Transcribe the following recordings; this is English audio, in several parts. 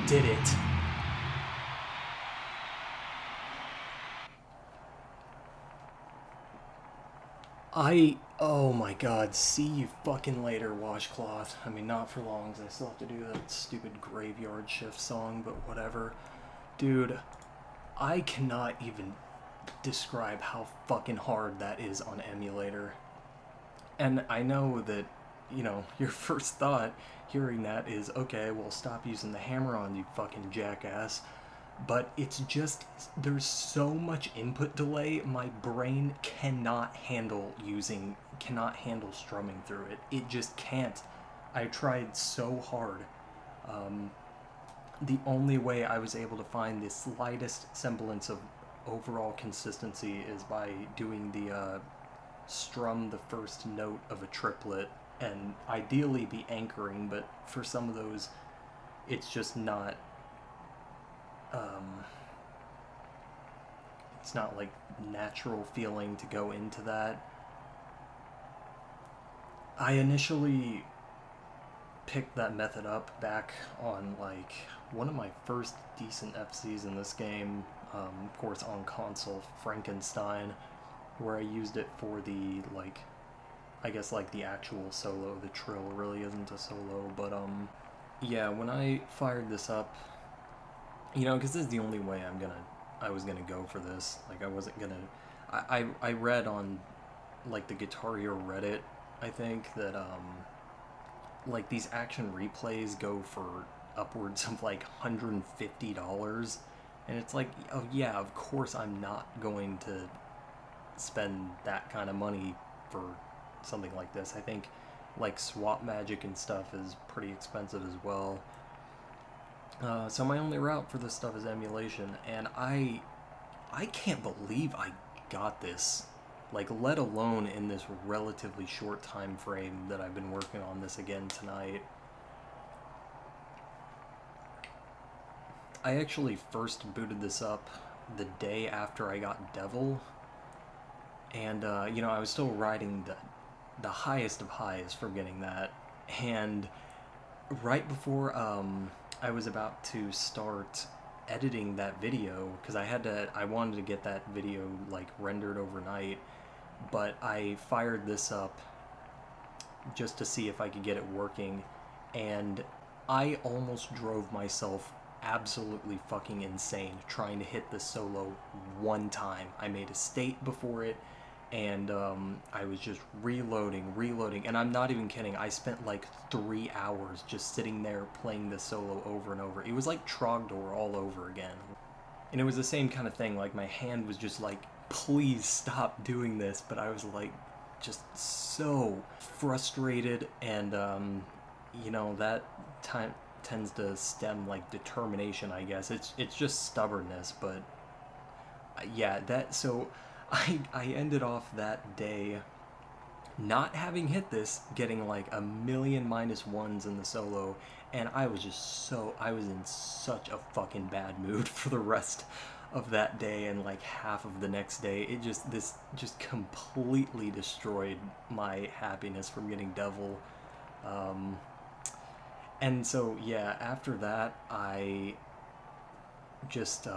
did it. Oh my god, see you fucking later, washcloth. I mean, not for long, 'cause I still have to do that stupid graveyard shift song, but whatever. Dude, I cannot even describe how fucking hard that is on emulator. And I know that, your first thought hearing that is, okay, well, stop using the hammer on, you fucking jackass. But it's just, there's so much input delay, my brain cannot handle strumming through it. It just can't. I tried so hard. The only way I was able to find the slightest semblance of overall consistency is by doing the strum the first note of a triplet and ideally be anchoring, but for some of those, it's just not. Um, it's not like natural feeling to go into that. I initially picked that method up back on like one of my first decent FCs in this game, of course on console, Frankenstein, where I used it for the like, I guess like the actual solo. The trill really isn't a solo, but yeah, when I fired this up, because this is the only way I was gonna go for this. Like I wasn't gonna. I read on like the Guitar Hero Reddit, I think that like these action replays go for upwards of like $150, and it's like, oh yeah, of course I'm not going to spend that kind of money for something like this. I think like swap magic and stuff is pretty expensive as well. So my only route for this stuff is emulation, and I can't believe I got this. Like, let alone in this relatively short time frame that I've been working on this again tonight. I actually first booted this up the day after I got Devil, and I was still riding the highest of highs from getting that, and right before I was about to start editing that video, because I wanted to get that video like rendered overnight, but I fired this up just to see if I could get it working, and I almost drove myself absolutely fucking insane trying to hit this solo one time. I made a state before it, and I was just reloading, and I'm not even kidding. I spent like 3 hours just sitting there playing this solo over and over. It was like Trogdor all over again. And it was the same kind of thing. Like, my hand was just like, please stop doing this, but I was like, just so frustrated, and that time tends to stem like determination, I guess. It's just stubbornness, but yeah, that so I ended off that day not having hit this, getting like a million minus ones in the solo, and I was in such a fucking bad mood for the rest of that day and like half of the next day. This just completely destroyed my happiness from getting Devil. Um, and so yeah, after that I just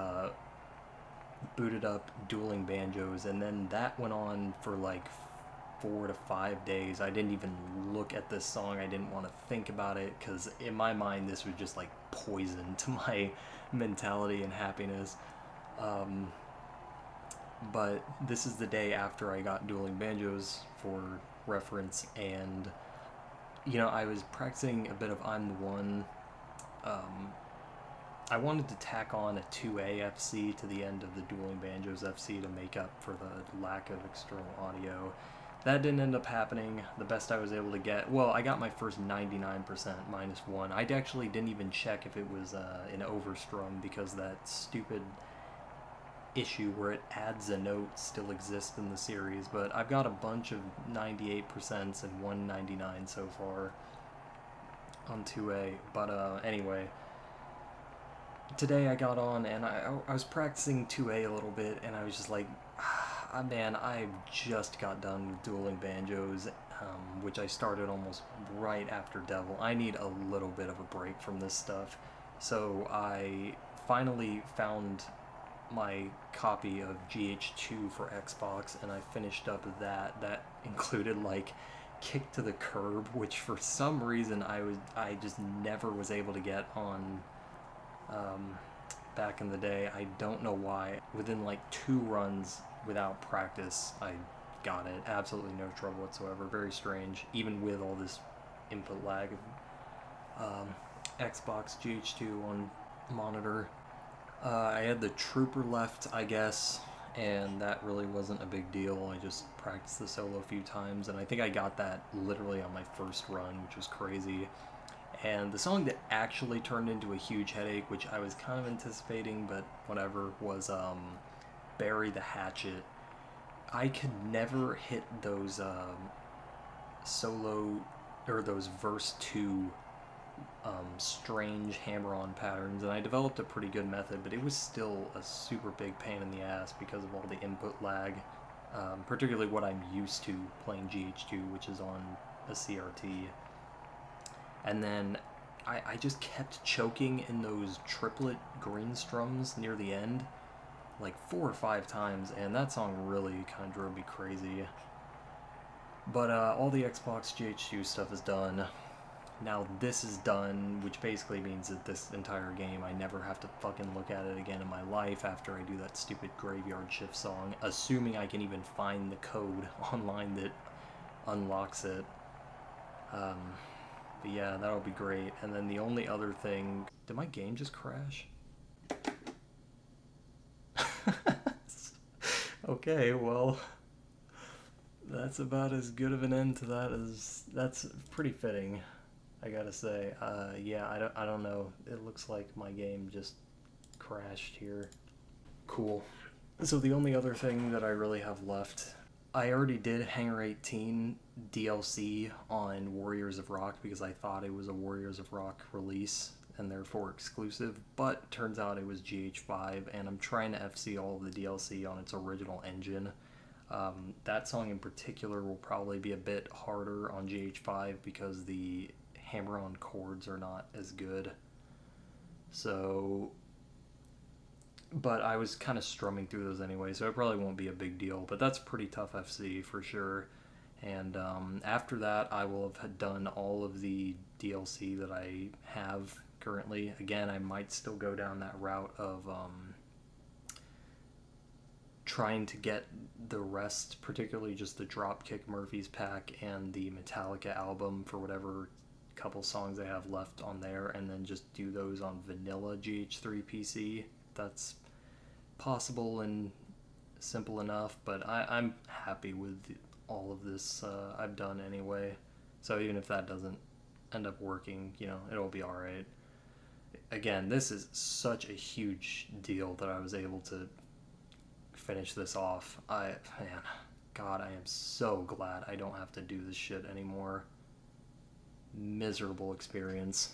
booted up Dueling Banjos, and then that went on for like 4 to 5 days. I didn't even look at this song. I didn't want to think about it, because in my mind this was just like poison to my mentality and happiness. Um, but this is the day after I got Dueling Banjos for reference, and I was practicing a bit of I'm the One. Um, I wanted to tack on a 2A FC to the end of the Dueling Banjos FC to make up for the lack of external audio. That didn't end up happening. The best I was able to get, well, I got my first 99% minus one. I actually didn't even check if it was an overstrum, because that stupid issue where it adds a note still exists in the series. But I've got a bunch of 98% and 199 so far on 2A. But anyway, today I got on and I was practicing 2A a little bit, and I was just like, man, I just got done with Dueling Banjos, which I started almost right after Devil. I need a little bit of a break from this stuff, So I finally found my copy of GH2 for Xbox, and I finished up that. That included like Kick to the Curb, which for some reason I just never was able to get on um, back in the day. I don't know why. Within like 2 runs without practice, I got it. Absolutely no trouble whatsoever. Very strange, even with all this input lag of Xbox GH2 on monitor. I had the Trooper left, I guess, and that really wasn't a big deal. I just practiced the solo a few times, and I think I got that literally on my first run, which was crazy. And the song that actually turned into a huge headache, which I was kind of anticipating, but whatever, was Bury the Hatchet. I could never hit those solo, or those verse 2 strange hammer-on patterns, and I developed a pretty good method, but it was still a super big pain in the ass because of all the input lag, particularly what I'm used to playing GH2, which is on a CRT. And then I just kept choking in those triplet green strums near the end, like 4 or 5 times, and that song really kind of drove me crazy. But all the Xbox GH2 stuff is done. Now this is done, which basically means that this entire game I never have to fucking look at it again in my life after I do that stupid Graveyard Shift song, assuming I can even find the code online that unlocks it. But yeah, that'll be great. And then the only other thing... Did my game just crash? Okay, well... That's about as good of an end to that as... That's pretty fitting, I gotta say. Yeah, I don't know. It looks like my game just crashed here. Cool. So the only other thing that I really have left, I already did Hangar 18 DLC on Warriors of Rock because I thought it was a Warriors of Rock release and therefore exclusive, but turns out it was GH5, and I'm trying to FC all of the DLC on its original engine. That song in particular will probably be a bit harder on GH5 because the hammer-on chords are not as good. So, but I was kind of strumming through those anyway, so it probably won't be a big deal. But that's pretty tough FC for sure. And after that, I will have done all of the DLC that I have currently. Again, I might still go down that route of trying to get the rest, particularly just the Dropkick Murphys pack and the Metallica album for whatever couple songs I have left on there, and then just do those on vanilla GH3 PC. That's possible and simple enough, but I'm happy with all of this I've done anyway. So even if that doesn't end up working, it'll be alright. Again, this is such a huge deal that I was able to finish this off. Man, God, I am so glad I don't have to do this shit anymore. Miserable experience.